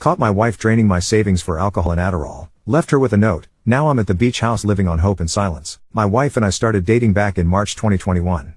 Caught my wife draining my savings for alcohol and Adderall. Left her with a note. Now I'm at the beach house living on hope and silence. My wife and I started dating back in March 2021.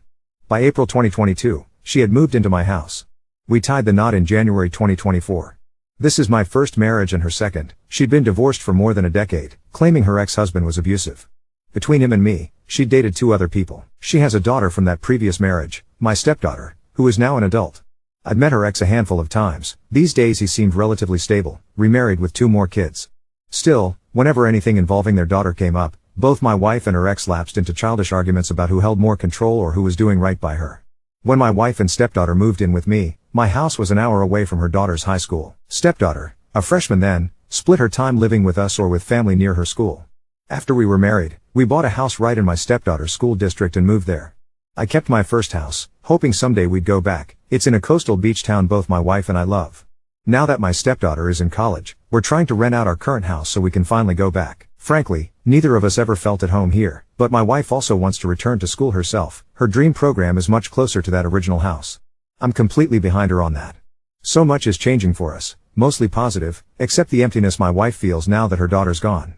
By April 2022, she had moved into my house. We tied the knot in January 2024. This is my first marriage and her second. She'd been divorced for more than a decade, claiming her ex-husband was abusive. Between him and me, she'd dated 2 other people. She has a daughter from that previous marriage, my stepdaughter, who is now an adult. I'd met her ex a handful of times. These days he seemed relatively stable, remarried with 2 more kids. Still, whenever anything involving their daughter came up, both my wife and her ex lapsed into childish arguments about who held more control or who was doing right by her. When my wife and stepdaughter moved in with me, my house was an hour away from her daughter's high school. Stepdaughter, a freshman then, split her time living with us or with family near her school. After we were married, we bought a house right in my stepdaughter's school district and moved there. I kept my first house, hoping someday we'd go back. It's in a coastal beach town both my wife and I love. Now that my stepdaughter is in college, we're trying to rent out our current house so we can finally go back. Frankly, neither of us ever felt at home here, but my wife also wants to return to school herself. Her dream program is much closer to that original house. I'm completely behind her on that. So much is changing for us, mostly positive, except the emptiness my wife feels now that her daughter's gone.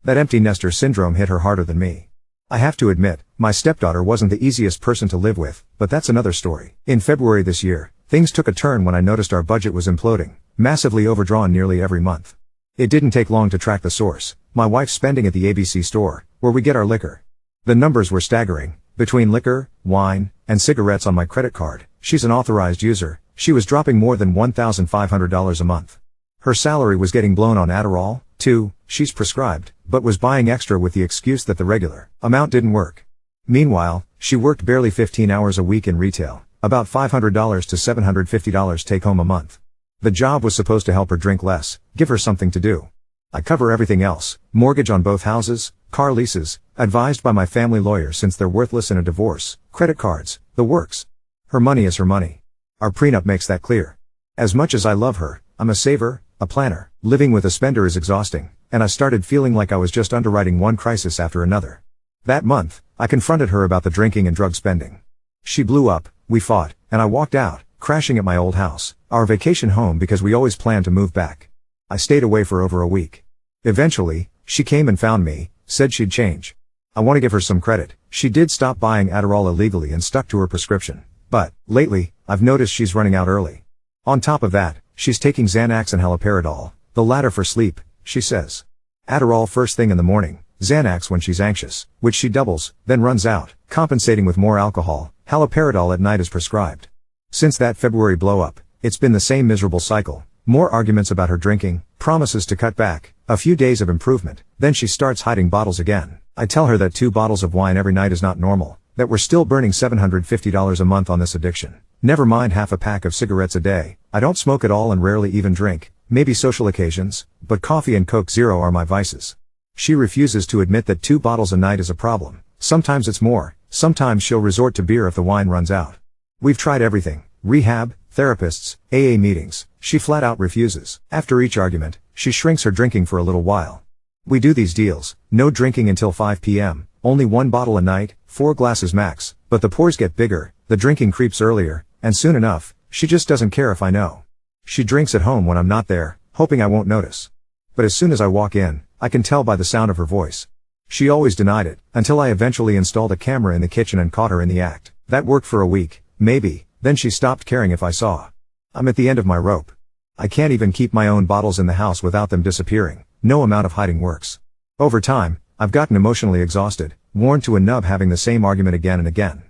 That empty nester syndrome hit her harder than me. I have to admit, my stepdaughter wasn't the easiest person to live with, but that's another story. In February this year, things took a turn when I noticed our budget was imploding, massively overdrawn nearly every month. It didn't take long to track the source, my wife's spending at the ABC store, where we get our liquor. The numbers were staggering. Between liquor, wine, and cigarettes on my credit card, she's an authorized user, she was dropping more than $1,500 a month. Her salary was getting blown on Adderall, too, she's prescribed, but was buying extra with the excuse that the regular amount didn't work. Meanwhile, she worked barely 15 hours a week in retail, about $500 to $750 take home a month. The job was supposed to help her drink less, give her something to do. I cover everything else, mortgage on both houses, car leases, advised by my family lawyer since they're worthless in a divorce, credit cards, the works. Her money is her money. Our prenup makes that clear. As much as I love her, I'm a saver, a planner. Living with a spender is exhausting, and I started feeling like I was just underwriting one crisis after another. That month, I confronted her about the drinking and drug spending. She blew up, we fought, and I walked out, crashing at my old house, our vacation home because we always planned to move back. I stayed away for over a week. Eventually, she came and found me, said she'd change. I want to give her some credit. She did stop buying Adderall illegally and stuck to her prescription. But, lately, I've noticed she's running out early. On top of that, she's taking Xanax and haloperidol, the latter for sleep, she says. Adderall first thing in the morning, Xanax when she's anxious, which she doubles, then runs out, compensating with more alcohol. Haloperidol at night is prescribed. Since that February blow-up, it's been the same miserable cycle. More arguments about her drinking, promises to cut back, a few days of improvement, then she starts hiding bottles again. I tell her that 2 bottles of wine every night is not normal, that we're still burning $750 a month on this addiction. Never mind half a pack of cigarettes a day. I don't smoke at all and rarely even drink, maybe social occasions, but coffee and Coke Zero are my vices. She refuses to admit that 2 bottles a night is a problem. Sometimes it's more, sometimes she'll resort to beer if the wine runs out. We've tried everything, rehab, therapists, AA meetings, she flat out refuses. After each argument, she shrinks her drinking for a little while. We do these deals, no drinking until 5 p.m., only 1 bottle a night, 4 glasses max, but the pours get bigger, the drinking creeps earlier, and soon enough, she just doesn't care if I know. She drinks at home when I'm not there, hoping I won't notice. But as soon as I walk in, I can tell by the sound of her voice. She always denied it, until I eventually installed a camera in the kitchen and caught her in the act. That worked for a week, maybe, then she stopped caring if I saw. I'm at the end of my rope. I can't even keep my own bottles in the house without them disappearing. No amount of hiding works. Over time, I've gotten emotionally exhausted, worn to a nub having the same argument again and again.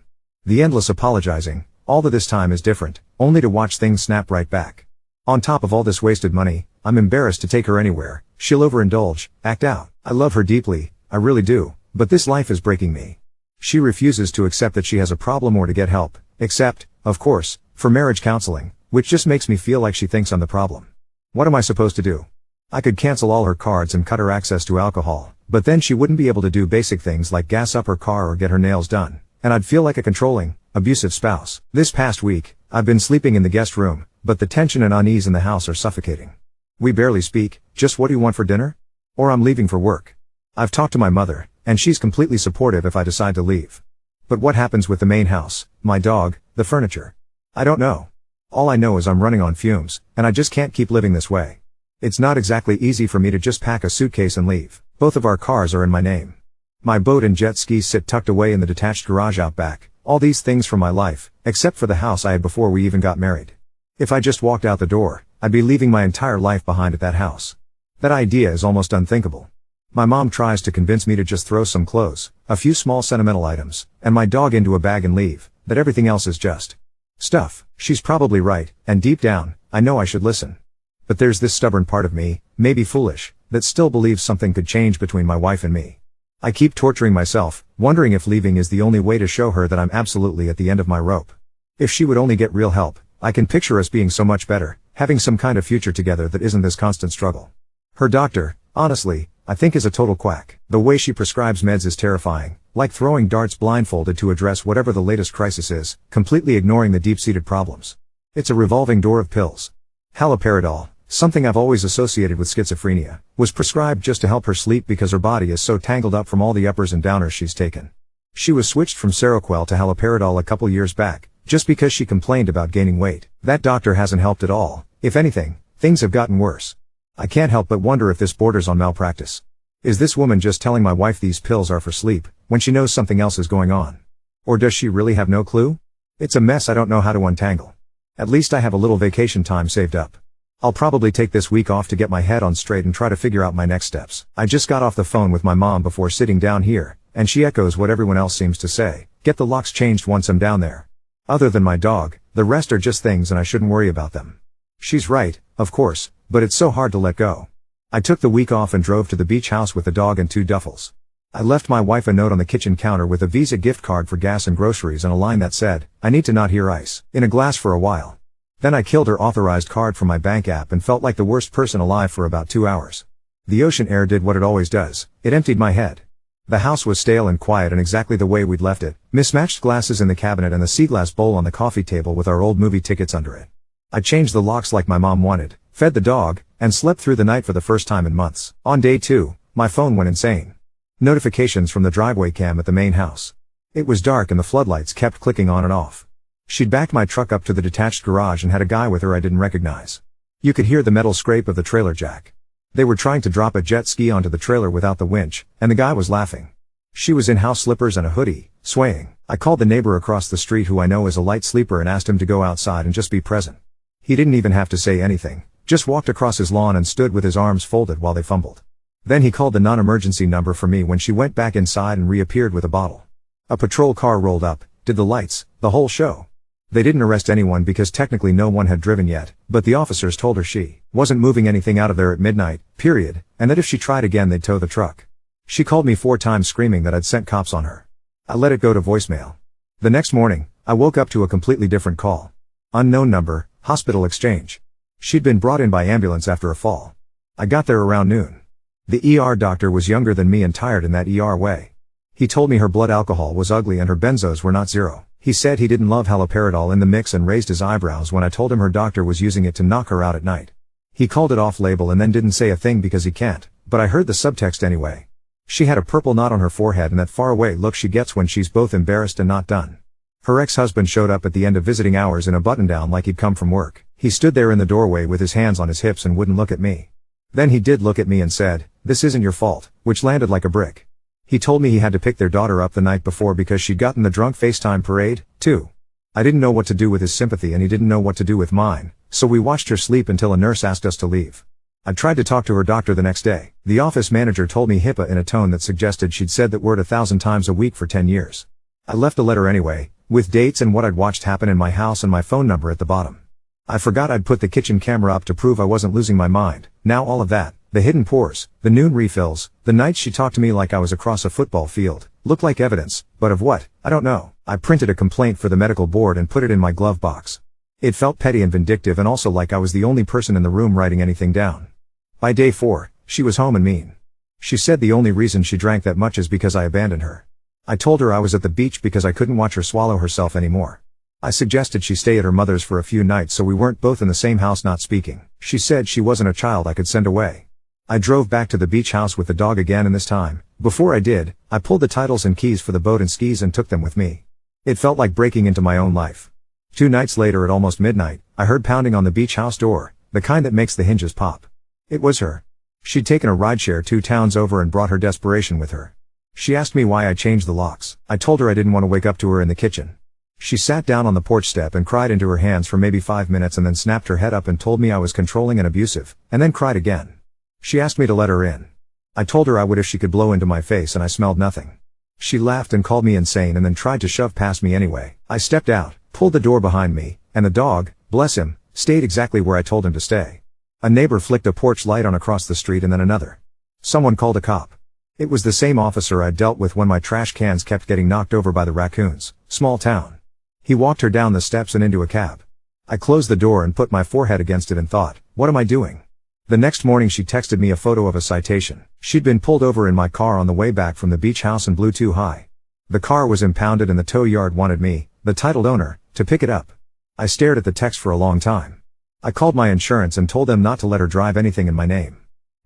The endless apologizing, all that this time is different, only to watch things snap right back. On top of all this wasted money, I'm embarrassed to take her anywhere. She'll overindulge, act out. I love her deeply, I really do, but this life is breaking me. She refuses to accept that she has a problem or to get help, except, of course, for marriage counseling, which just makes me feel like she thinks I'm the problem. What am I supposed to do? I could cancel all her cards and cut her access to alcohol, but then she wouldn't be able to do basic things like gas up her car or get her nails done, and I'd feel like a controlling, abusive spouse. This past week, I've been sleeping in the guest room, but the tension and unease in the house are suffocating. We barely speak, just what do you want for dinner? Or I'm leaving for work. I've talked to my mother, and she's completely supportive if I decide to leave. But what happens with the main house, my dog, the furniture? I don't know. All I know is I'm running on fumes, and I just can't keep living this way. It's not exactly easy for me to just pack a suitcase and leave. Both of our cars are in my name. My boat and jet skis sit tucked away in the detached garage out back. All these things from my life, except for the house I had before we even got married. If I just walked out the door, I'd be leaving my entire life behind at that house. That idea is almost unthinkable. My mom tries to convince me to just throw some clothes, a few small sentimental items, and my dog into a bag and leave, that everything else is just stuff. She's probably right, and deep down, I know I should listen. But there's this stubborn part of me, maybe foolish, that still believes something could change between my wife and me. I keep torturing myself, wondering if leaving is the only way to show her that I'm absolutely at the end of my rope. If she would only get real help, I can picture us being so much better, having some kind of future together that isn't this constant struggle. Her doctor, honestly, I think is a total quack. The way she prescribes meds is terrifying, like throwing darts blindfolded to address whatever the latest crisis is, completely ignoring the deep-seated problems. It's a revolving door of pills. Haloperidol, something I've always associated with schizophrenia, was prescribed just to help her sleep because her body is so tangled up from all the uppers and downers she's taken. She was switched from Seroquel to haloperidol a couple years back, just because she complained about gaining weight. That doctor hasn't helped at all. If anything, things have gotten worse. I can't help but wonder if this borders on malpractice. Is this woman just telling my wife these pills are for sleep, when she knows something else is going on? Or does she really have no clue? It's a mess I don't know how to untangle. At least I have a little vacation time saved up. I'll probably take this week off to get my head on straight and try to figure out my next steps. I just got off the phone with my mom before sitting down here, and she echoes what everyone else seems to say. Get the locks changed once I'm down there. Other than my dog, the rest are just things and I shouldn't worry about them. She's right, of course, but it's so hard to let go. I took the week off and drove to the beach house with the dog and 2 duffels. I left my wife a note on the kitchen counter with a Visa gift card for gas and groceries and a line that said, "I need to not hear ice in a glass for a while." Then I killed her authorized card from my bank app and felt like the worst person alive for about 2 hours. The ocean air did what it always does. It emptied my head. The house was stale and quiet and exactly the way we'd left it. Mismatched glasses in the cabinet and the sea glass bowl on the coffee table with our old movie tickets under it. I changed the locks like my mom wanted, fed the dog, and slept through the night for the first time in months. On day 2, my phone went insane. Notifications from the driveway cam at the main house. It was dark and the floodlights kept clicking on and off. She'd backed my truck up to the detached garage and had a guy with her I didn't recognize. You could hear the metal scrape of the trailer jack. They were trying to drop a jet ski onto the trailer without the winch, and the guy was laughing. She was in house slippers and a hoodie, swaying. I called the neighbor across the street who I know is a light sleeper and asked him to go outside and just be present. He didn't even have to say anything, just walked across his lawn and stood with his arms folded while they fumbled. Then he called the non-emergency number for me when she went back inside and reappeared with a bottle. A patrol car rolled up, did the lights, the whole show. They didn't arrest anyone because technically no one had driven yet, but the officers told her she wasn't moving anything out of there at midnight, period, and that if she tried again they'd tow the truck. She called me 4 times screaming that I'd sent cops on her. I let it go to voicemail. The next morning, I woke up to a completely different call. Unknown number, hospital exchange. She'd been brought in by ambulance after a fall. I got there around noon. The ER doctor was younger than me and tired in that ER way. He told me her blood alcohol was ugly and her benzos were not 0. He said he didn't love haloperidol in the mix and raised his eyebrows when I told him her doctor was using it to knock her out at night. He called it off-label and then didn't say a thing because he can't, but I heard the subtext anyway. She had a purple knot on her forehead and that faraway look she gets when she's both embarrassed and not done. Her ex-husband showed up at the end of visiting hours in a button-down like he'd come from work. He stood there in the doorway with his hands on his hips and wouldn't look at me. Then he did look at me and said, "This isn't your fault," which landed like a brick. He told me he had to pick their daughter up the night before because she'd gotten the drunk FaceTime parade, too. I didn't know what to do with his sympathy and he didn't know what to do with mine, so we watched her sleep until a nurse asked us to leave. I tried to talk to her doctor the next day. The office manager told me HIPAA in a tone that suggested she'd said that word 1,000 times a week for 10 years. I left a letter anyway, with dates and what I'd watched happen in my house and my phone number at the bottom. I forgot I'd put the kitchen camera up to prove I wasn't losing my mind. Now all of that, the hidden pores, the noon refills, the nights she talked to me like I was across a football field, looked like evidence, but of what, I don't know. I printed a complaint for the medical board and put it in my glove box. It felt petty and vindictive and also like I was the only person in the room writing anything down. By day 4, she was home and mean. She said the only reason she drank that much is because I abandoned her. I told her I was at the beach because I couldn't watch her swallow herself anymore. I suggested she stay at her mother's for a few nights so we weren't both in the same house not speaking. She said she wasn't a child I could send away. I drove back to the beach house with the dog again and this time, before I did, I pulled the titles and keys for the boat and skis and took them with me. It felt like breaking into my own life. 2 nights later at almost midnight, I heard pounding on the beach house door, the kind that makes the hinges pop. It was her. She'd taken a rideshare 2 towns over and brought her desperation with her. She asked me why I changed the locks. I told her I didn't want to wake up to her in the kitchen. She sat down on the porch step and cried into her hands for maybe 5 minutes and then snapped her head up and told me I was controlling and abusive, and then cried again. She asked me to let her in. I told her I would if she could blow into my face and I smelled nothing. She laughed and called me insane and then tried to shove past me anyway. I stepped out, pulled the door behind me, and the dog, bless him, stayed exactly where I told him to stay. A neighbor flicked a porch light on across the street and then another. Someone called a cop. It was the same officer I'd dealt with when my trash cans kept getting knocked over by the raccoons. Small town. He walked her down the steps and into a cab. I closed the door and put my forehead against it and thought, what am I doing? The next morning she texted me a photo of a citation. She'd been pulled over in my car on the way back from the beach house and blew too high. The car was impounded and the tow yard wanted me, the titled owner, to pick it up. I stared at the text for a long time. I called my insurance and told them not to let her drive anything in my name.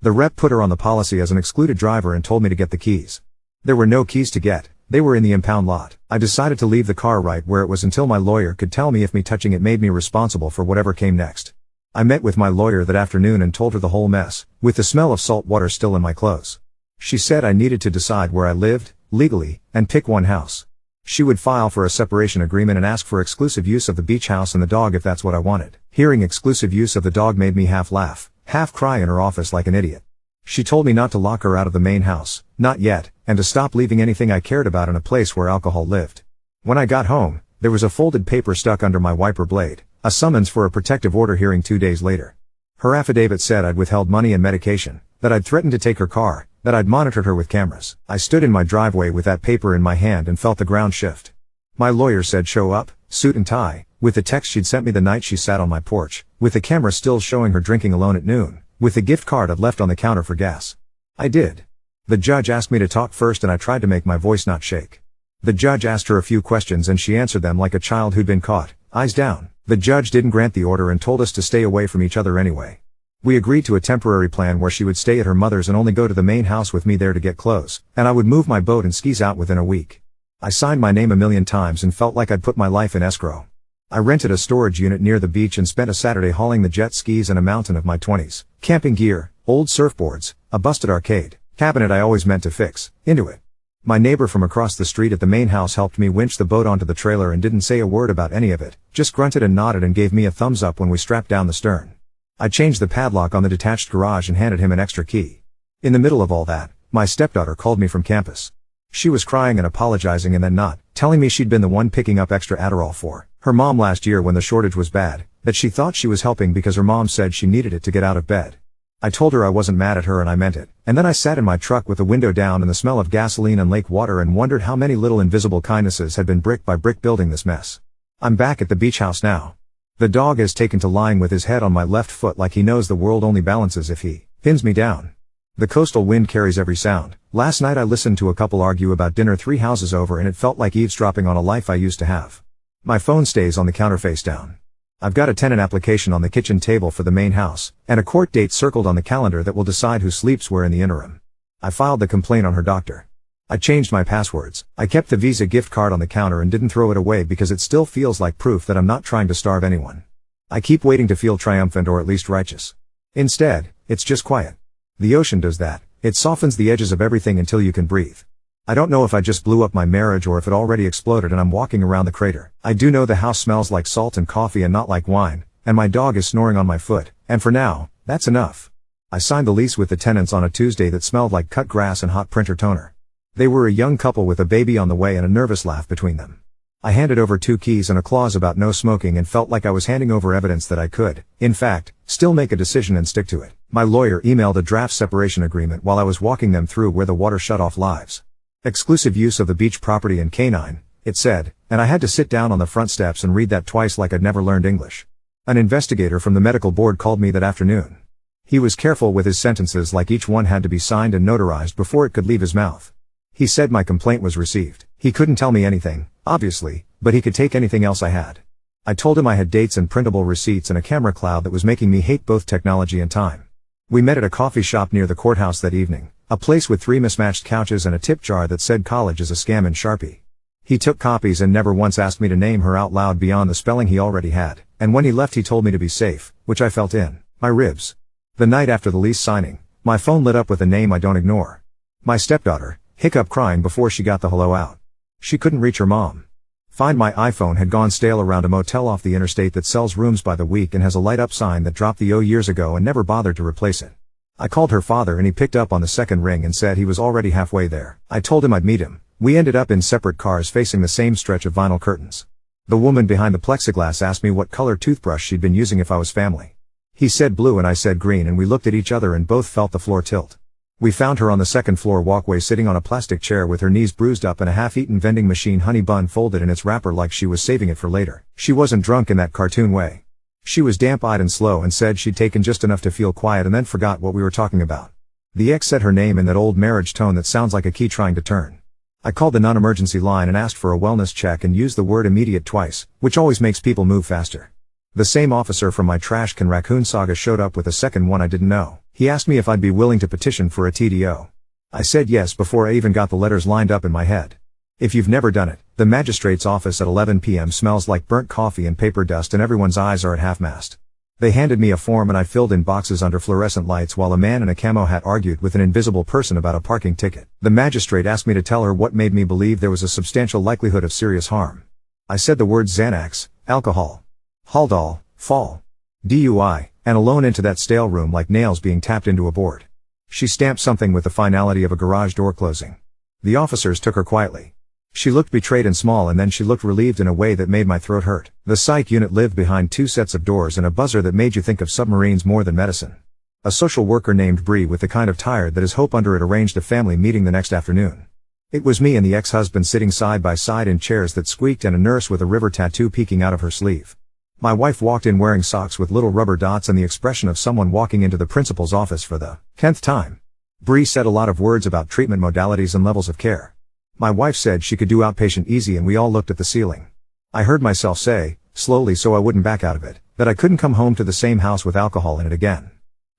The rep put her on the policy as an excluded driver and told me to get the keys. There were no keys to get, they were in the impound lot. I decided to leave the car right where it was until my lawyer could tell me if me touching it made me responsible for whatever came next. I met with my lawyer that afternoon and told her the whole mess, with the smell of salt water still in my clothes. She said I needed to decide where I lived, legally, and pick one house. She would file for a separation agreement and ask for exclusive use of the beach house and the dog if that's what I wanted. Hearing exclusive use of the dog made me half laugh, half cry in her office like an idiot. She told me not to lock her out of the main house, not yet, and to stop leaving anything I cared about in a place where alcohol lived. When I got home, there was a folded paper stuck under my wiper blade, a summons for a protective order hearing 2 days later. Her affidavit said I'd withheld money and medication, that I'd threatened to take her car, that I'd monitored her with cameras. I stood in my driveway with that paper in my hand and felt the ground shift. My lawyer said show up, suit and tie, with the text she'd sent me the night she sat on my porch, with the camera still showing her drinking alone at noon, with the gift card I'd left on the counter for gas. I did. The judge asked me to talk first and I tried to make my voice not shake. The judge asked her a few questions and she answered them like a child who'd been caught, eyes down. The judge didn't grant the order and told us to stay away from each other anyway. We agreed to a temporary plan where she would stay at her mother's and only go to the main house with me there to get clothes, and I would move my boat and skis out within a week. I signed my name a million times and felt like I'd put my life in escrow. I rented a storage unit near the beach and spent a Saturday hauling the jet skis and a mountain of my 20s, camping gear, old surfboards, a busted arcade cabinet I always meant to fix, into it. My neighbor from across the street at the main house helped me winch the boat onto the trailer and didn't say a word about any of it, just grunted and nodded and gave me a thumbs up when we strapped down the stern. I changed the padlock on the detached garage and handed him an extra key. In the middle of all that, my stepdaughter called me from campus. She was crying and apologizing and then not, telling me she'd been the one picking up extra Adderall for her mom last year when the shortage was bad, that she thought she was helping because her mom said she needed it to get out of bed. I told her I wasn't mad at her and I meant it, and then I sat in my truck with the window down and the smell of gasoline and lake water and wondered how many little invisible kindnesses had been brick by brick building this mess. I'm back at the beach house now. The dog has taken to lying with his head on my left foot like he knows the world only balances if he pins me down. The coastal wind carries every sound. Last night I listened to a couple argue about dinner 3 houses over and it felt like eavesdropping on a life I used to have. My phone stays on the counter face down. I've got a tenant application on the kitchen table for the main house, and a court date circled on the calendar that will decide who sleeps where in the interim. I filed the complaint on her doctor. I changed my passwords. I kept the Visa gift card on the counter and didn't throw it away because it still feels like proof that I'm not trying to starve anyone. I keep waiting to feel triumphant or at least righteous. Instead, it's just quiet. The ocean does that. It softens the edges of everything until you can breathe. I don't know if I just blew up my marriage or if it already exploded and I'm walking around the crater. I do know the house smells like salt and coffee and not like wine, and my dog is snoring on my foot, and for now, that's enough. I signed the lease with the tenants on a Tuesday that smelled like cut grass and hot printer toner. They were a young couple with a baby on the way and a nervous laugh between them. I handed over 2 keys and a clause about no smoking and felt like I was handing over evidence that I could, in fact, still make a decision and stick to it. My lawyer emailed a draft separation agreement while I was walking them through where the water shut off lives. Exclusive use of the beach property and canine, it said, and I had to sit down on the front steps and read that twice like I'd never learned English. An investigator from the medical board called me that afternoon. He was careful with his sentences like each one had to be signed and notarized before it could leave his mouth. He said my complaint was received. He couldn't tell me anything, obviously, but he could take anything else I had. I told him I had dates and printable receipts and a camera cloud that was making me hate both technology and time. We met at a coffee shop near the courthouse that evening, a place with 3 mismatched couches and a tip jar that said college is a scam in Sharpie. He took copies and never once asked me to name her out loud beyond the spelling he already had, and when he left he told me to be safe, which I felt in my ribs. The night after the lease signing, my phone lit up with a name I don't ignore. My stepdaughter, hiccup crying before she got the hello out. She couldn't reach her mom. Find my iPhone had gone stale around a motel off the interstate that sells rooms by the week and has a light up sign that dropped the O years ago and never bothered to replace it. I called her father and he picked up on the second ring and said he was already halfway there. I told him I'd meet him. We ended up in separate cars facing the same stretch of vinyl curtains. The woman behind the plexiglass asked me what color toothbrush she'd been using if I was family. He said blue and I said green and we looked at each other and both felt the floor tilt. We found her on the second floor walkway sitting on a plastic chair with her knees bruised up and a half-eaten vending machine honey bun folded in its wrapper like she was saving it for later. She wasn't drunk in that cartoon way. She was damp-eyed and slow and said she'd taken just enough to feel quiet and then forgot what we were talking about. The ex said her name in that old marriage tone that sounds like a key trying to turn. I called the non-emergency line and asked for a wellness check and used the word immediate twice, which always makes people move faster. The same officer from my trash can raccoon saga showed up with a second one I didn't know. He asked me if I'd be willing to petition for a TDO. I said yes before I even got the letters lined up in my head. If you've never done it, the magistrate's office at 11 p.m. smells like burnt coffee and paper dust and everyone's eyes are at half-mast. They handed me a form and I filled in boxes under fluorescent lights while a man in a camo hat argued with an invisible person about a parking ticket. The magistrate asked me to tell her what made me believe there was a substantial likelihood of serious harm. I said the words Xanax, alcohol, Haldol, fall, DUI, and alone into that stale room like nails being tapped into a board. She stamped something with the finality of a garage door closing. The officers took her quietly. She looked betrayed and small and then she looked relieved in a way that made my throat hurt. The psych unit lived behind two sets of doors and a buzzer that made you think of submarines more than medicine. A social worker named Bree with the kind of tired that is hope under it arranged a family meeting the next afternoon. It was me and the ex-husband sitting side by side in chairs that squeaked and a nurse with a river tattoo peeking out of her sleeve. My wife walked in wearing socks with little rubber dots and the expression of someone walking into the principal's office for the 10th time. Bree said a lot of words about treatment modalities and levels of care. My wife said she could do outpatient easy and we all looked at the ceiling. I heard myself say, slowly so I wouldn't back out of it, that I couldn't come home to the same house with alcohol in it again.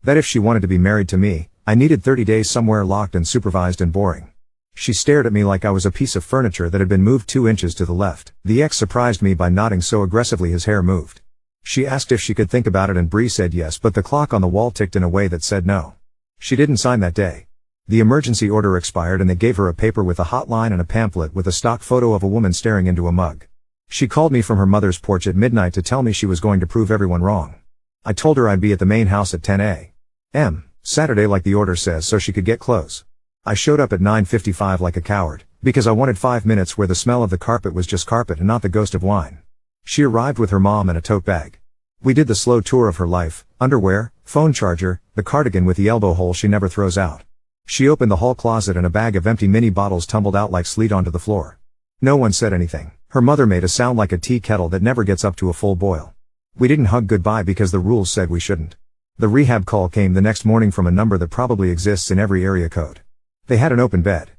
That if she wanted to be married to me, I needed 30 days somewhere locked and supervised and boring. She stared at me like I was a piece of furniture that had been moved 2 inches to the left. The ex surprised me by nodding so aggressively his hair moved. She asked if she could think about it and Bree said yes, but the clock on the wall ticked in a way that said no. She didn't sign that day. The emergency order expired and they gave her a paper with a hotline and a pamphlet with a stock photo of a woman staring into a mug. She called me from her mother's porch at midnight to tell me she was going to prove everyone wrong. I told her I'd be at the main house at 10 a.m. Saturday like the order says so she could get clothes. I showed up at 9:55 like a coward, because I wanted 5 minutes where the smell of the carpet was just carpet and not the ghost of wine. She arrived with her mom and a tote bag. We did the slow tour of her life: underwear, phone charger, the cardigan with the elbow hole she never throws out. She opened the hall closet and a bag of empty mini bottles tumbled out like sleet onto the floor. No one said anything. Her mother made a sound like a tea kettle that never gets up to a full boil. We didn't hug goodbye because the rules said we shouldn't. The rehab call came the next morning from a number that probably exists in every area code. They had an open bed.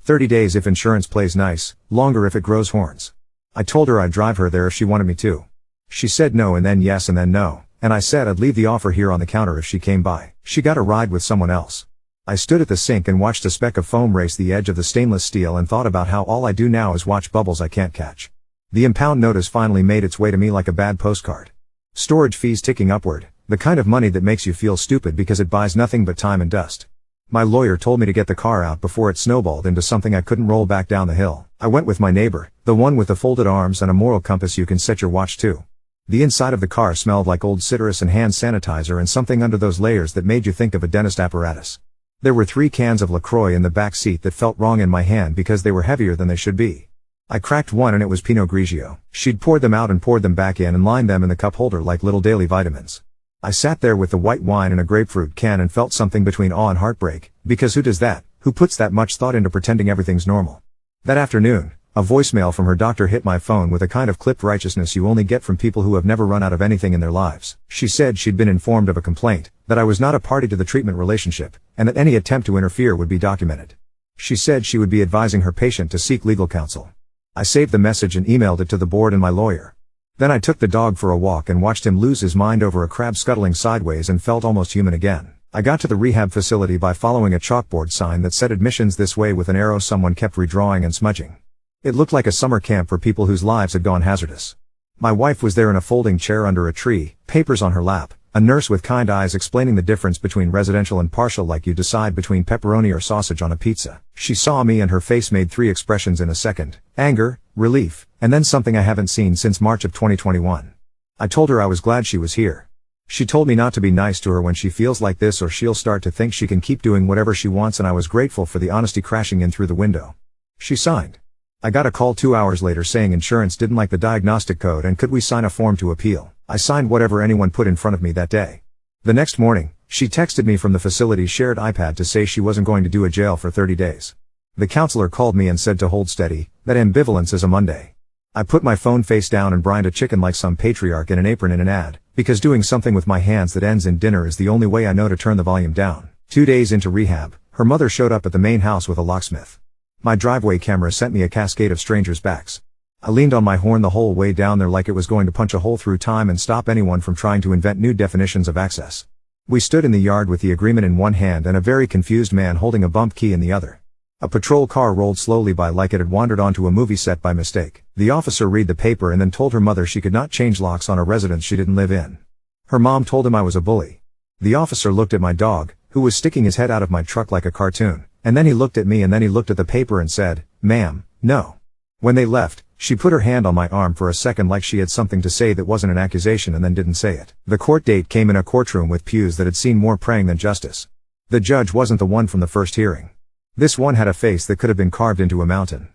30 days if insurance plays nice, longer if it grows horns. I told her I'd drive her there if she wanted me to. She said no and then yes and then no, and I said I'd leave the offer here on the counter if she came by. She got a ride with someone else. I stood at the sink and watched a speck of foam race the edge of the stainless steel and thought about how all I do now is watch bubbles I can't catch. The impound notice finally made its way to me like a bad postcard. Storage fees ticking upward, the kind of money that makes you feel stupid because it buys nothing but time and dust. My lawyer told me to get the car out before it snowballed into something I couldn't roll back down the hill. I went with my neighbor, the one with the folded arms and a moral compass you can set your watch to. The inside of the car smelled like old citrus and hand sanitizer and something under those layers that made you think of a dentist apparatus. There were 3 cans of LaCroix in the back seat that felt wrong in my hand because they were heavier than they should be. I cracked one and it was Pinot Grigio. She'd poured them out and poured them back in and lined them in the cup holder like little daily vitamins. I sat there with the white wine and a grapefruit can and felt something between awe and heartbreak, because who does that? Who puts that much thought into pretending everything's normal? That afternoon, a voicemail from her doctor hit my phone with a kind of clipped righteousness you only get from people who have never run out of anything in their lives. She said she'd been informed of a complaint, that I was not a party to the treatment relationship, and that any attempt to interfere would be documented. She said she would be advising her patient to seek legal counsel. I saved the message and emailed it to the board and my lawyer. Then I took the dog for a walk and watched him lose his mind over a crab scuttling sideways and felt almost human again. I got to the rehab facility by following a chalkboard sign that said admissions this way with an arrow someone kept redrawing and smudging. It looked like a summer camp for people whose lives had gone hazardous. My wife was there in a folding chair under a tree, papers on her lap, A nurse with kind eyes explaining the difference between residential and partial, like you decide between pepperoni or sausage on a pizza. She saw me and her face made 3 expressions in a second: anger, relief, and then something I haven't seen since March of 2021. I told her I was glad she was here. She told me not to be nice to her when she feels like this or she'll start to think she can keep doing whatever she wants, and I was grateful for the honesty crashing in through the window. She signed. I got a call 2 hours later saying insurance didn't like the diagnostic code and could we sign a form to appeal. I signed whatever anyone put in front of me that day. The next morning, she texted me from the facility's shared iPad to say she wasn't going to do a jail for 30 days. The counselor called me and said to hold steady, that ambivalence is a Monday. I put my phone face down and brined a chicken like some patriarch in an apron in an ad, because doing something with my hands that ends in dinner is the only way I know to turn the volume down. 2 days into rehab, her mother showed up at the main house with a locksmith. My driveway camera sent me a cascade of strangers' backs. I leaned on my horn the whole way down there like it was going to punch a hole through time and stop anyone from trying to invent new definitions of access. We stood in the yard with the agreement in one hand and a very confused man holding a bump key in the other. A patrol car rolled slowly by like it had wandered onto a movie set by mistake. The officer read the paper and then told her mother she could not change locks on a residence she didn't live in. Her mom told him I was a bully. The officer looked at my dog, who was sticking his head out of my truck like a cartoon, and then he looked at me and then he looked at the paper and said, "Ma'am, no." When they left, she put her hand on my arm for a second like she had something to say that wasn't an accusation and then didn't say it. The court date came in a courtroom with pews that had seen more praying than justice. The judge wasn't the one from the first hearing. This one had a face that could have been carved into a mountain.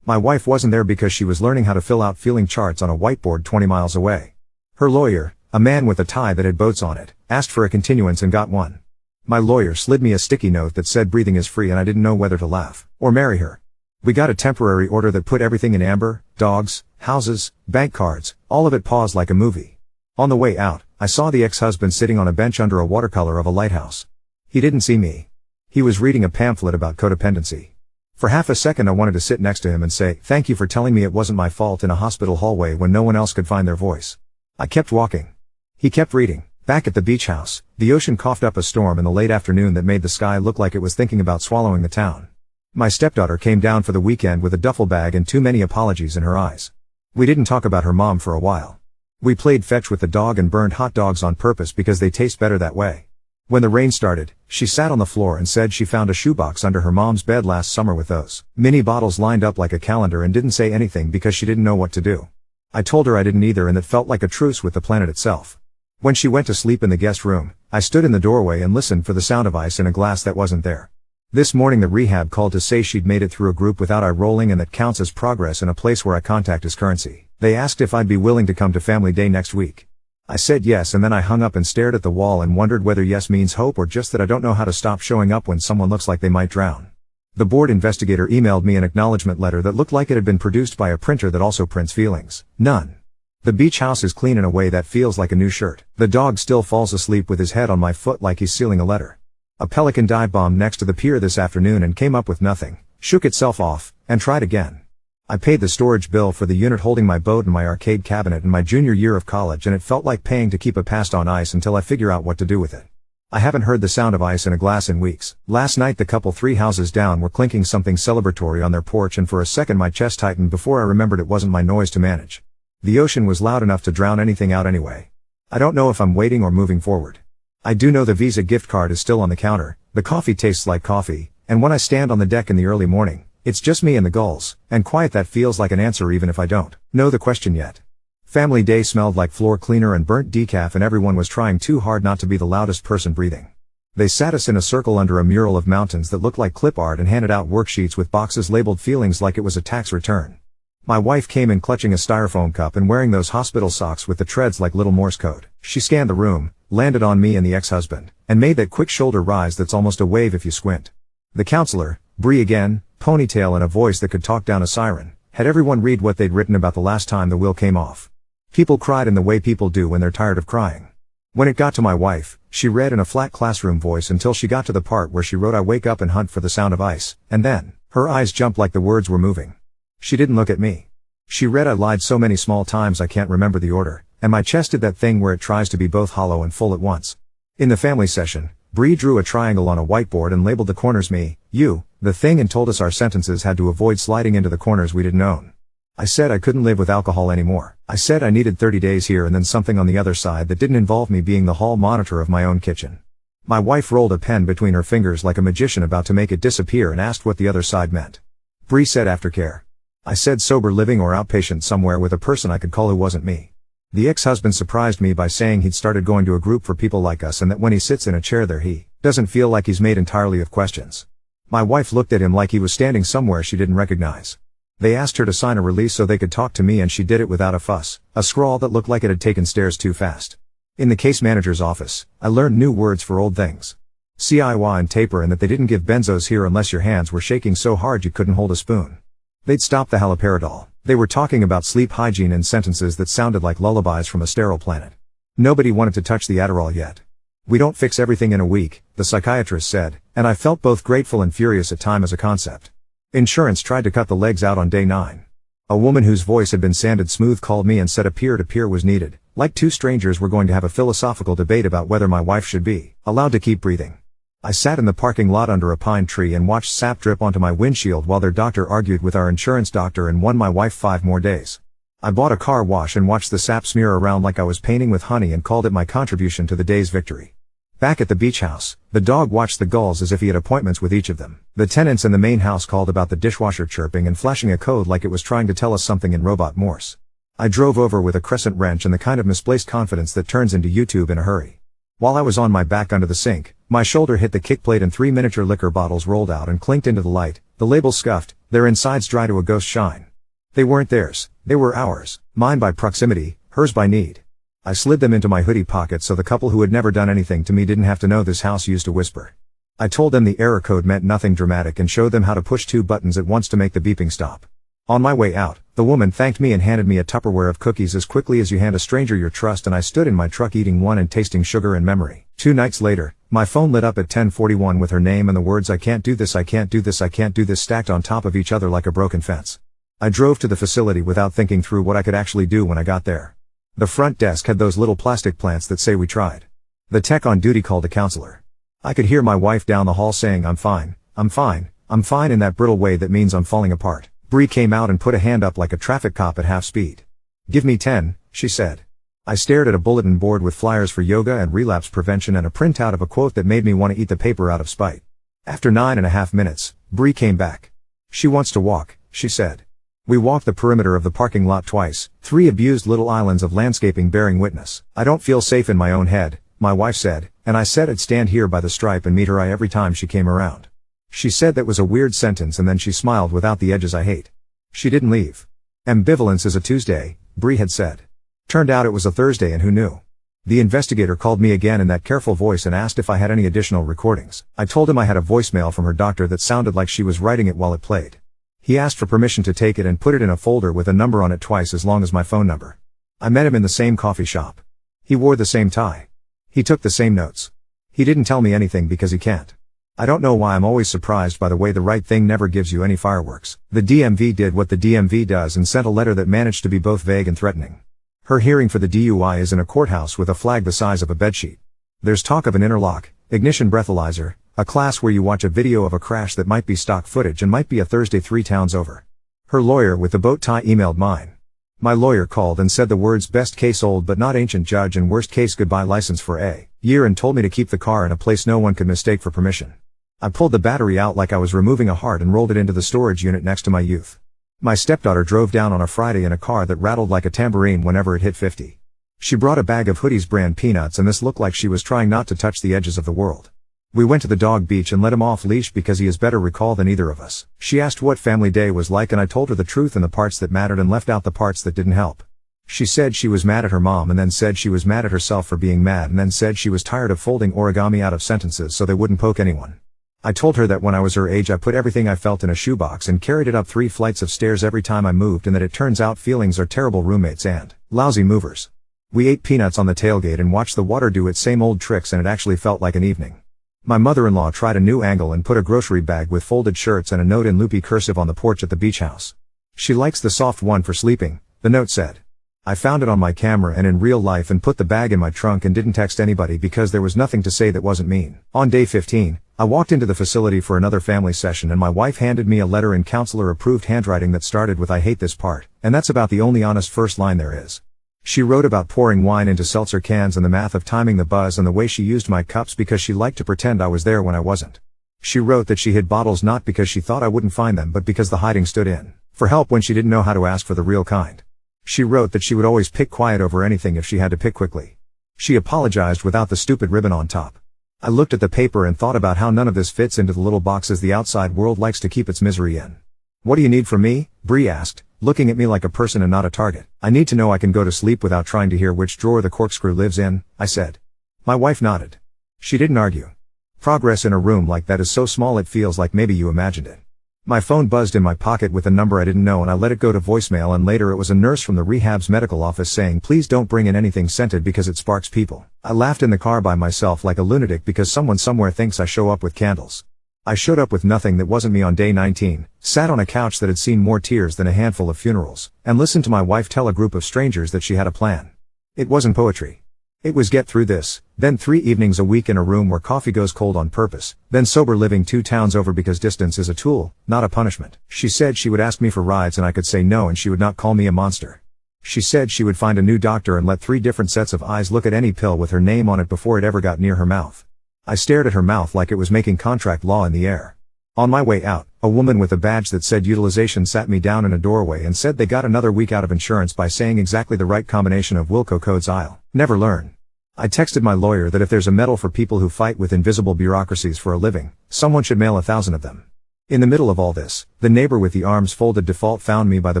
My wife wasn't there because she was learning how to fill out feeling charts on a whiteboard 20 miles away. Her lawyer, a man with a tie that had boats on it, asked for a continuance and got one. My lawyer slid me a sticky note that said breathing is free and I didn't know whether to laugh or marry her. We got a temporary order that put everything in amber: dogs, houses, bank cards, all of it paused like a movie. On the way out, I saw the ex-husband sitting on a bench under a watercolor of a lighthouse. He didn't see me. He was reading a pamphlet about codependency. For half a second I wanted to sit next to him and say, "Thank you for telling me it wasn't my fault," in a hospital hallway when no one else could find their voice. I kept walking. He kept reading. Back at the beach house, the ocean coughed up a storm in the late afternoon that made the sky look like it was thinking about swallowing the town. My stepdaughter came down for the weekend with a duffel bag and too many apologies in her eyes. We didn't talk about her mom for a while. We played fetch with the dog and burned hot dogs on purpose because they taste better that way. When the rain started, she sat on the floor and said she found a shoebox under her mom's bed last summer with those mini bottles lined up like a calendar and didn't say anything because she didn't know what to do. I told her I didn't either and that felt like a truce with the planet itself. When she went to sleep in the guest room, I stood in the doorway and listened for the sound of ice in a glass that wasn't there. This morning the rehab called to say she'd made it through a group without eye rolling and that counts as progress in a place where eye contact is currency. They asked if I'd be willing to come to family day next week. I said yes and then I hung up and stared at the wall and wondered whether yes means hope or just that I don't know how to stop showing up when someone looks like they might drown. The board investigator emailed me an acknowledgement letter that looked like it had been produced by a printer that also prints feelings. None. The beach house is clean in a way that feels like a new shirt. The dog still falls asleep with his head on my foot like he's sealing a letter. A pelican dive bombed next to the pier this afternoon and came up with nothing, shook itself off, and tried again. I paid the storage bill for the unit holding my boat and my arcade cabinet in my junior year of college and it felt like paying to keep it passed on ice until I figure out what to do with it. I haven't heard the sound of ice in a glass in weeks. Last night the couple 3 houses down were clinking something celebratory on their porch and for a second my chest tightened before I remembered it wasn't my noise to manage. The ocean was loud enough to drown anything out anyway. I don't know if I'm waiting or moving forward. I do know the Visa gift card is still on the counter, the coffee tastes like coffee, and when I stand on the deck in the early morning, it's just me and the gulls, and quiet that feels like an answer even if I don't know the question yet. Family day smelled like floor cleaner and burnt decaf and everyone was trying too hard not to be the loudest person breathing. They sat us in a circle under a mural of mountains that looked like clip art and handed out worksheets with boxes labeled feelings like it was a tax return. My wife came in clutching a styrofoam cup and wearing those hospital socks with the treads like little Morse code. She scanned the room, landed on me and the ex-husband, and made that quick shoulder rise that's almost a wave if you squint. The counselor, Bree again, ponytail and a voice that could talk down a siren, had everyone read what they'd written about the last time the wheel came off. People cried in the way people do when they're tired of crying. When it got to my wife, she read in a flat classroom voice until she got to the part where she wrote "I wake up and hunt for the sound of ice," and then, her eyes jumped like the words were moving. She didn't look at me. She read "I lied so many small times I can't remember the order," and my chest did that thing where it tries to be both hollow and full at once. In the family session, Bree drew a triangle on a whiteboard and labeled the corners me, you, the thing and told us our sentences had to avoid sliding into the corners we didn't own. I said I couldn't live with alcohol anymore. I said I needed 30 days here and then something on the other side that didn't involve me being the hall monitor of my own kitchen. My wife rolled a pen between her fingers like a magician about to make it disappear and asked what the other side meant. Bree said aftercare. I said sober living or outpatient somewhere with a person I could call who wasn't me. The ex-husband surprised me by saying he'd started going to a group for people like us and that when he sits in a chair there he doesn't feel like he's made entirely of questions. My wife looked at him like he was standing somewhere she didn't recognize. They asked her to sign a release so they could talk to me and she did it without a fuss, a scrawl that looked like it had taken stairs too fast. In the case manager's office, I learned new words for old things. CIY and taper and that they didn't give benzos here unless your hands were shaking so hard you couldn't hold a spoon. They'd stopped the haloperidol. They were talking about sleep hygiene in sentences that sounded like lullabies from a sterile planet. Nobody wanted to touch the Adderall yet. We don't fix everything in a week, the psychiatrist said, and I felt both grateful and furious at time as a concept. Insurance tried to cut the legs out on day 9. A woman whose voice had been sanded smooth called me and said a peer-to-peer was needed, like two strangers were going to have a philosophical debate about whether my wife should be allowed to keep breathing. I sat in the parking lot under a pine tree and watched sap drip onto my windshield while their doctor argued with our insurance doctor and won my wife 5 more days. I bought a car wash and watched the sap smear around like I was painting with honey and called it my contribution to the day's victory. Back at the beach house, the dog watched the gulls as if he had appointments with each of them. The tenants in the main house called about the dishwasher chirping and flashing a code like it was trying to tell us something in robot Morse. I drove over with a crescent wrench and the kind of misplaced confidence that turns into YouTube in a hurry. While I was on my back under the sink, my shoulder hit the kick plate and 3 miniature liquor bottles rolled out and clinked into the light, the labels scuffed, their insides dry to a ghost shine. They weren't theirs, they were ours, mine by proximity, hers by need. I slid them into my hoodie pocket so the couple who had never done anything to me didn't have to know this house used to whisper. I told them the error code meant nothing dramatic and showed them how to push 2 buttons at once to make the beeping stop. On my way out, the woman thanked me and handed me a Tupperware of cookies as quickly as you hand a stranger your trust, and I stood in my truck eating one and tasting sugar and memory. 2 nights later, my phone lit up at 10:41 with her name and the words "I can't do this, I can't do this, I can't do this" stacked on top of each other like a broken fence. I drove to the facility without thinking through what I could actually do when I got there. The front desk had those little plastic plants that say "we tried." The tech on duty called a counselor. I could hear my wife down the hall saying "I'm fine, I'm fine, I'm fine" in that brittle way that means I'm falling apart. Bree came out and put a hand up like a traffic cop at half speed. "Give me 10, she said. I stared at a bulletin board with flyers for yoga and relapse prevention and a printout of a quote that made me want to eat the paper out of spite. After 9.5 minutes, Bree came back. "She wants to walk," she said. We walked the perimeter of the parking lot twice, 3 abused little islands of landscaping bearing witness. "I don't feel safe in my own head," my wife said, and I said I'd stand here by the stripe and meet her eye every time she came around. She said that was a weird sentence and then she smiled without the edges I hate. She didn't leave. "Ambivalence is a Tuesday," Bree had said. Turned out it was a Thursday, and who knew? The investigator called me again in that careful voice and asked if I had any additional recordings. I told him I had a voicemail from her doctor that sounded like she was writing it while it played. He asked for permission to take it and put it in a folder with a number on it twice as long as my phone number. I met him in the same coffee shop. He wore the same tie. He took the same notes. He didn't tell me anything because he can't. I don't know why I'm always surprised by the way the right thing never gives you any fireworks. The DMV did what the DMV does and sent a letter that managed to be both vague and threatening. Her hearing for the DUI is in a courthouse with a flag the size of a bedsheet. There's talk of an interlock, ignition breathalyzer, a class where you watch a video of a crash that might be stock footage and might be a Thursday 3 towns over. Her lawyer with the boat tie emailed mine. My lawyer called and said the words "best case old but not ancient judge" and "worst case goodbye license for a year" and told me to keep the car in a place no one could mistake for permission. I pulled the battery out like I was removing a heart and rolled it into the storage unit next to my youth. My stepdaughter drove down on a Friday in a car that rattled like a tambourine whenever it hit 50. She brought a bag of Hoodies brand peanuts and this looked like she was trying not to touch the edges of the world. We went to the dog beach and let him off leash because he has better recall than either of us. She asked what family day was like and I told her the truth and the parts that mattered and left out the parts that didn't help. She said she was mad at her mom and then said she was mad at herself for being mad and then said she was tired of folding origami out of sentences so they wouldn't poke anyone. I told her that when I was her age I put everything I felt in a shoebox and carried it up 3 flights of stairs every time I moved and that it turns out feelings are terrible roommates and lousy movers. We ate peanuts on the tailgate and watched the water do its same old tricks and it actually felt like an evening. My mother-in-law tried a new angle and put a grocery bag with folded shirts and a note in loopy cursive on the porch at the beach house. She likes the soft one for sleeping, the note said. I found it on my camera and in real life and put the bag in my trunk and didn't text anybody because there was nothing to say that wasn't mean. On day 15, I walked into the facility for another family session and my wife handed me a letter in counselor-approved handwriting that started with "I hate this part," and that's about the only honest first line there is. She wrote about pouring wine into seltzer cans and the math of timing the buzz and the way she used my cups because she liked to pretend I was there when I wasn't. She wrote that she hid bottles not because she thought I wouldn't find them but because the hiding stood in for help when she didn't know how to ask for the real kind. She wrote that she would always pick quiet over anything if she had to pick quickly. She apologized without the stupid ribbon on top. I looked at the paper and thought about how none of this fits into the little boxes the outside world likes to keep its misery in. "What do you need from me?" Bree asked, looking at me like a person and not a target. "I need to know I can go to sleep without trying to hear which drawer the corkscrew lives in," I said. My wife nodded. She didn't argue. Progress in a room like that is so small it feels like maybe you imagined it. My phone buzzed in my pocket with a number I didn't know and I let it go to voicemail, and later it was a nurse from the rehab's medical office saying, "Please don't bring in anything scented because it sparks people." I laughed in the car by myself like a lunatic because someone somewhere thinks I show up with candles. I showed up with nothing that wasn't me on day 19, sat on a couch that had seen more tears than a handful of funerals, and listened to my wife tell a group of strangers that she had a plan. It wasn't poetry. It was get through this, then 3 evenings a week in a room where coffee goes cold on purpose, then sober living 2 towns over because distance is a tool, not a punishment. She said she would ask me for rides and I could say no and she would not call me a monster. She said she would find a new doctor and let 3 different sets of eyes look at any pill with her name on it before it ever got near her mouth. I stared at her mouth like it was making contract law in the air. On my way out, a woman with a badge that said utilization sat me down in a doorway and said they got another week out of insurance by saying exactly the right combination of Wilco codes I'll never learn. I texted my lawyer that if there's a medal for people who fight with invisible bureaucracies for a living, someone should mail 1,000 of them. In the middle of all this, the neighbor with the arms folded default found me by the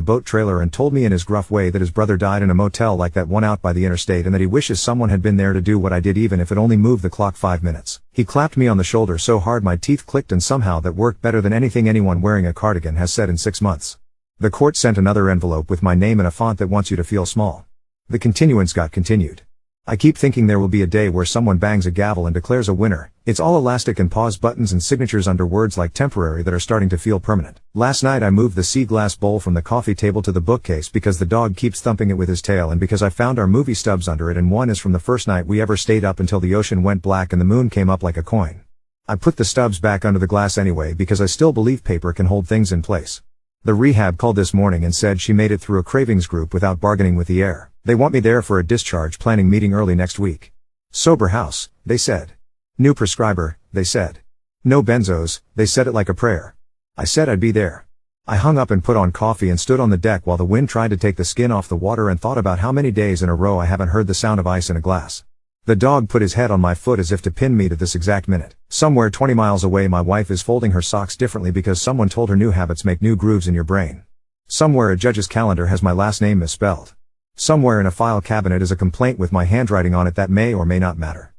boat trailer and told me in his gruff way that his brother died in a motel like that one out by the interstate and that he wishes someone had been there to do what I did even if it only moved the clock 5 minutes. He clapped me on the shoulder so hard my teeth clicked and somehow that worked better than anything anyone wearing a cardigan has said in 6 months. The court sent another envelope with my name in a font that wants you to feel small. The continuance got continued. I keep thinking there will be a day where someone bangs a gavel and declares a winner. It's all elastic and pause buttons and signatures under words like temporary that are starting to feel permanent. Last night I moved the sea glass bowl from the coffee table to the bookcase because the dog keeps thumping it with his tail and because I found our movie stubs under it, and one is from the first night we ever stayed up until the ocean went black and the moon came up like a coin. I put the stubs back under the glass anyway because I still believe paper can hold things in place. The rehab called this morning and said she made it through a cravings group without bargaining with the air. They want me there for a discharge planning meeting early next week. Sober house, they said. New prescriber, they said. No benzos, they said it like a prayer. I said I'd be there. I hung up and put on coffee and stood on the deck while the wind tried to take the skin off the water and thought about how many days in a row I haven't heard the sound of ice in a glass. The dog put his head on my foot as if to pin me to this exact minute. Somewhere 20 miles away my wife is folding her socks differently because someone told her new habits make new grooves in your brain. Somewhere a judge's calendar has my last name misspelled. Somewhere in a file cabinet is a complaint with my handwriting on it that may or may not matter.